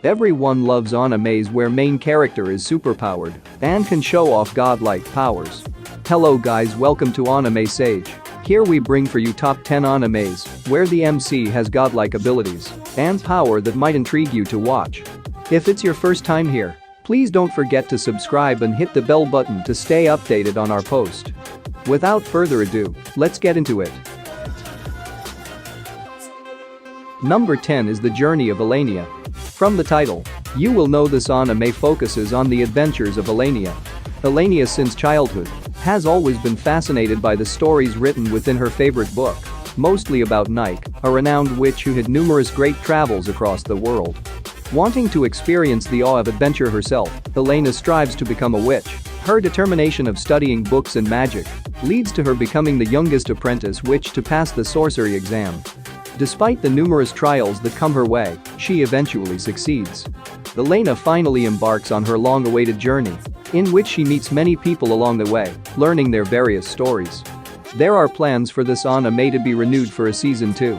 Everyone loves animes where main character is superpowered and can show off godlike powers. Hello guys, welcome to Anime Sage. Here we bring for you top 10 animes where the MC has godlike abilities and power that might intrigue you to watch. If it's your first time here, please don't forget to subscribe and hit the bell button to stay updated on our post. Without further ado, let's get into it. Number 10 is The Journey of Elenia. From the title, you will know this anime focuses on the adventures of Elenia. Elenia, since childhood, has always been fascinated by the stories written within her favorite book, mostly about Nike, a renowned witch who had numerous great travels across the world. Wanting to experience the awe of adventure herself, Elenia strives to become a witch. Her determination of studying books and magic leads to her becoming the youngest apprentice witch to pass the sorcery exam. Despite the numerous trials that come her way, she eventually succeeds. Elenia finally embarks on her long-awaited journey, in which she meets many people along the way, learning their various stories. There are plans for this anime to be renewed for a season 2.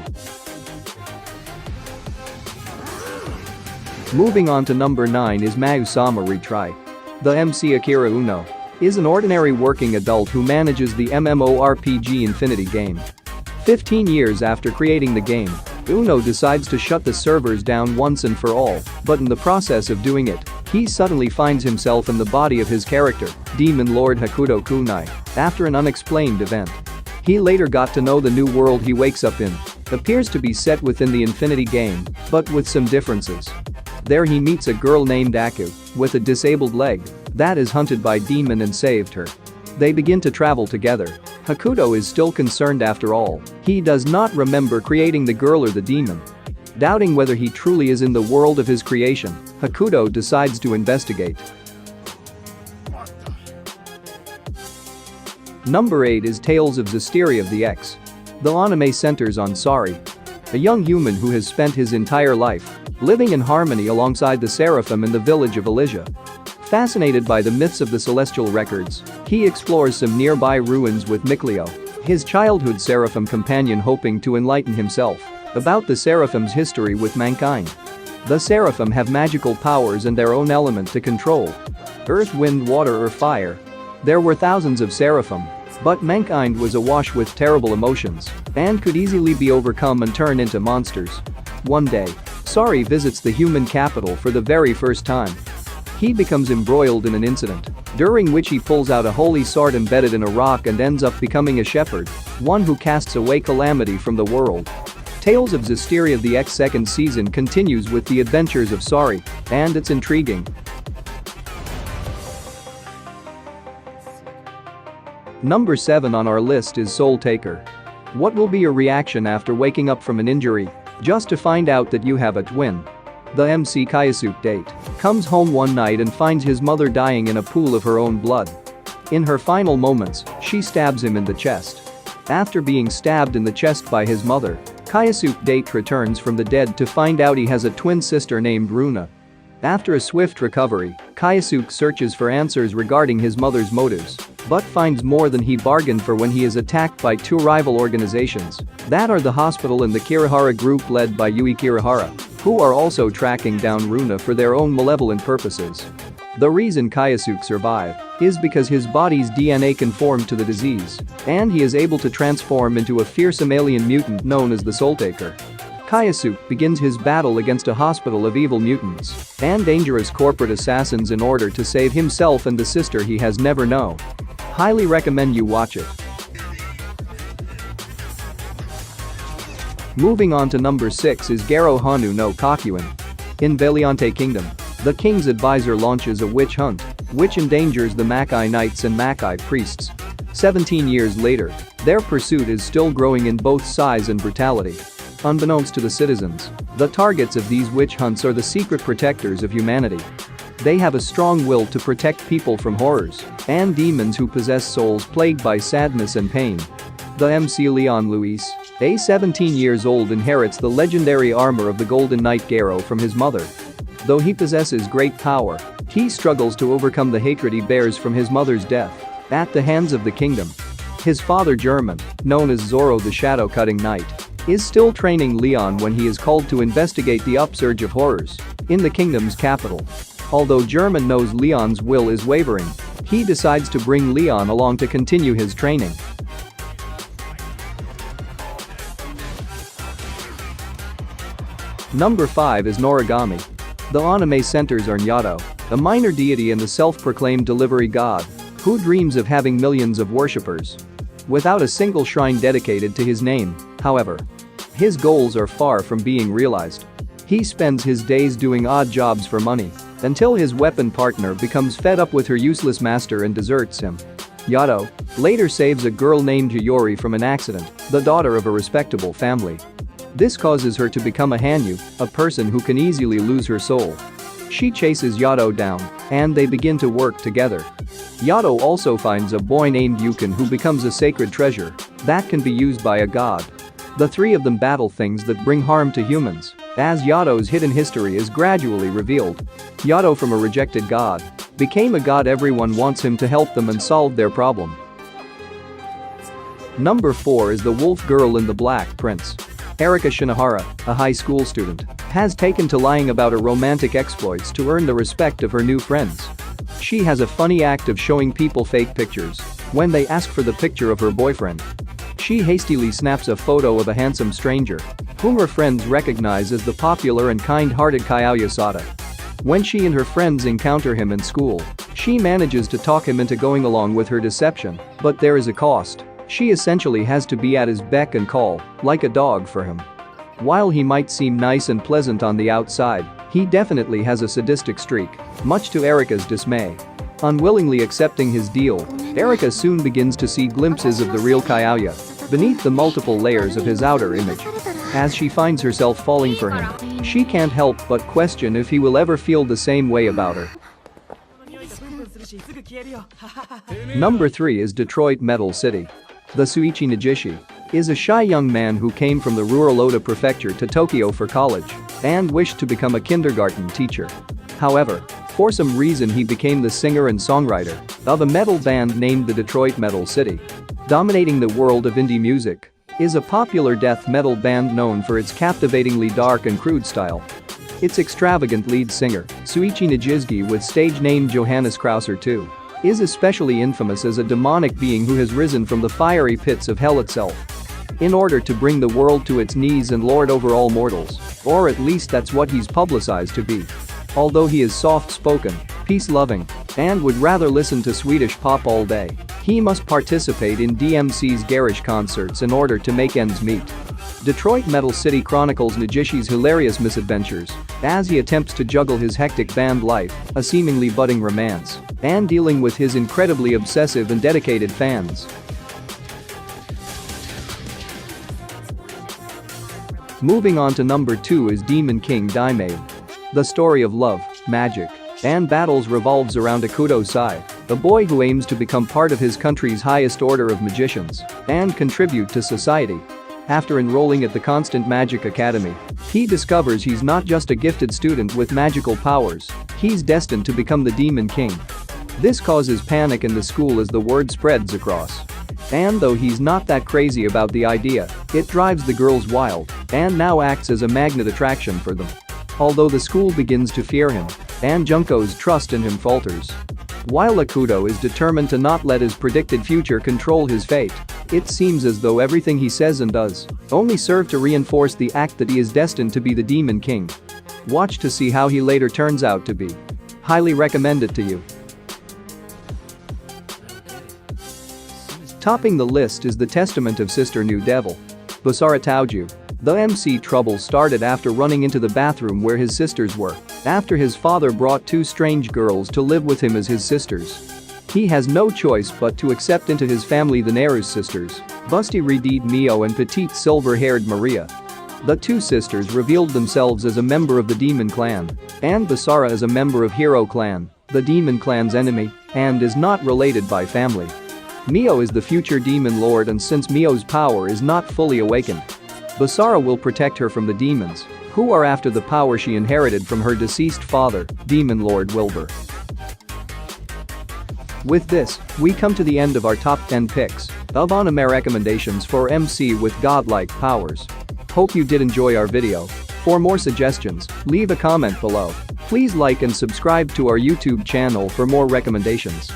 Moving on to number 9 is Mayu-sama Retry. The MC Akira Uno is an ordinary working adult who manages the MMORPG Infinity game. 15 years after creating the game, Uno decides to shut the servers down once and for all, but in the process of doing it, he suddenly finds himself in the body of his character, Demon Lord Hakuto Kunai, after an unexplained event. He later got to know the new world he wakes up in appears to be set within the Infinity game, but with some differences. There he meets a girl named Aku, with a disabled leg, that is hunted by demon and saved her. They begin to travel together. Hakuto is still concerned after all, he does not remember creating the girl or the demon. Doubting whether he truly is in the world of his creation, Hakuto decides to investigate. Number 8 is Tales of Zestiria of the X. The anime centers on Sari, a young human who has spent his entire life living in harmony alongside the Seraphim in the village of Elysia. Fascinated by the myths of the celestial records, he explores some nearby ruins with Mikleo, his childhood Seraphim companion, hoping to enlighten himself about the Seraphim's history with mankind. The Seraphim have magical powers and their own element to control: earth, wind, water or fire. There were thousands of Seraphim, but mankind was awash with terrible emotions and could easily be overcome and turn into monsters. One day, Sari visits the human capital for the very first time. He becomes embroiled in an incident, during which he pulls out a holy sword embedded in a rock and ends up becoming a shepherd, one who casts away calamity from the world. Tales of Zestiria of the X second season continues with the adventures of Sari, and it's intriguing. Number 7 on our list is Soul Taker. What will be your reaction after waking up from an injury just to find out that you have a twin? The MC Kaisuke date comes home one night and finds his mother dying in a pool of her own blood. In her final moments, she stabs him in the chest. After being stabbed in the chest by his mother, Kaisuke date returns from the dead to find out he has a twin sister named Runa. After a swift recovery, Kaisuke searches for answers regarding his mother's motives, but finds more than he bargained for when he is attacked by two rival organizations that are the hospital and the Kirihara group led by Yui Kirihara, who are also tracking down Runa for their own malevolent purposes. The reason Kaisuke survived is because his body's DNA conformed to the disease, and he is able to transform into a fearsome alien mutant known as the Soul Taker. Kaisuke begins his battle against a hospital of evil mutants and dangerous corporate assassins in order to save himself and the sister he has never known. Highly recommend you watch it. Moving on to number 6 is Garo Hanu no Kakuin. In Valiante Kingdom, the king's advisor launches a witch hunt, which endangers the Makai Knights and Makai priests. 17 years later, their pursuit is still growing in both size and brutality. Unbeknownst to the citizens, the targets of these witch hunts are the secret protectors of humanity. They have a strong will to protect people from horrors and demons who possess souls plagued by sadness and pain. The MC Leon Luis, a 17 years old, inherits the legendary armor of the Golden Knight Garo from his mother. Though he possesses great power, he struggles to overcome the hatred he bears from his mother's death at the hands of the kingdom. His father German, known as Zoro the Shadow-Cutting Knight, is still training Leon when he is called to investigate the upsurge of horrors in the kingdom's capital. Although German knows Leon's will is wavering, he decides to bring Leon along to continue his training. Number 5 is Noragami. The anime centers on Yato, a minor deity and the self-proclaimed delivery god, who dreams of having millions of worshippers. Without a single shrine dedicated to his name, however, his goals are far from being realized. He spends his days doing odd jobs for money, until his weapon partner becomes fed up with her useless master and deserts him. Yato later saves a girl named Yuyori from an accident, the daughter of a respectable family. This causes her to become a Hanyu, a person who can easily lose her soul. She chases Yato down, and they begin to work together. Yato also finds a boy named Yukon who becomes a sacred treasure that can be used by a god. The three of them battle things that bring harm to humans, as Yato's hidden history is gradually revealed. Yato, from a rejected god, became a god. Everyone wants him to help them and solve their problem. Number 4 is the Wolf Girl in the Black Prince. Erika Shinohara, a high school student, has taken to lying about her romantic exploits to earn the respect of her new friends. She has a funny act of showing people fake pictures when they ask for the picture of her boyfriend. She hastily snaps a photo of a handsome stranger, whom her friends recognize as the popular and kind-hearted Kayao Yasada. When she and her friends encounter him in school, she manages to talk him into going along with her deception, but there is a cost. She essentially has to be at his beck and call, like a dog for him. While he might seem nice and pleasant on the outside, he definitely has a sadistic streak, much to Erika's dismay. Unwillingly accepting his deal, Erika soon begins to see glimpses of the real Kayao beneath the multiple layers of his outer image. As she finds herself falling for him, she can't help but question if he will ever feel the same way about her. Number 3 is Detroit Metal City. The Shuichi Nagishi is a shy young man who came from the rural Oda prefecture to Tokyo for college and wished to become a kindergarten teacher. However, for some reason he became the singer and songwriter of a metal band named the Detroit Metal City. Dominating the world of indie music is a popular death metal band known for its captivatingly dark and crude style. Its extravagant lead singer, Shuichi Nagishi, with stage name Johannes Krauser II, is especially infamous as a demonic being who has risen from the fiery pits of hell itself in order to bring the world to its knees and lord over all mortals, or at least that's what he's publicized to be. Although he is soft-spoken, peace-loving, and would rather listen to Swedish pop all day, he must participate in DMC's garish concerts in order to make ends meet. Detroit Metal City chronicles Nagishi's hilarious misadventures as he attempts to juggle his hectic band life, a seemingly budding romance, and dealing with his incredibly obsessive and dedicated fans. Moving on to number 2 is Demon King Daimao. The story of love, magic, and battles revolves around Akuto Sai, a boy who aims to become part of his country's highest order of magicians and contribute to society. After enrolling at the Constant Magic Academy, he discovers he's not just a gifted student with magical powers, he's destined to become the Demon King. This causes panic in the school as the word spreads across. And though he's not that crazy about the idea, it drives the girls wild and now acts as a magnet attraction for them. Although the school begins to fear him, and Junko's trust in him falters. While Akuto is determined to not let his predicted future control his fate, it seems as though everything he says and does only serve to reinforce the act that he is destined to be the Demon King. Watch to see how he later turns out to be. Highly recommend it to you. Topping the list is The Testament of Sister New Devil. Basara Taoju. The MC trouble started after running into the bathroom where his sisters were, after his father brought two strange girls to live with him as his sisters. He has no choice but to accept into his family the Neru's sisters, busty Redid Mio and petite silver-haired Maria. The two sisters revealed themselves as a member of the Demon Clan, and Basara as a member of Hero Clan, the Demon Clan's enemy, and is not related by family. Mio is the future Demon Lord, and since Mio's power is not fully awakened, Basara will protect her from the demons, who are after the power she inherited from her deceased father, Demon Lord Wilbur. With this, we come to the end of our top 10 picks of anime recommendations for MC with godlike powers. Hope you did enjoy our video. For more suggestions, leave a comment below. Please like and subscribe to our YouTube channel for more recommendations.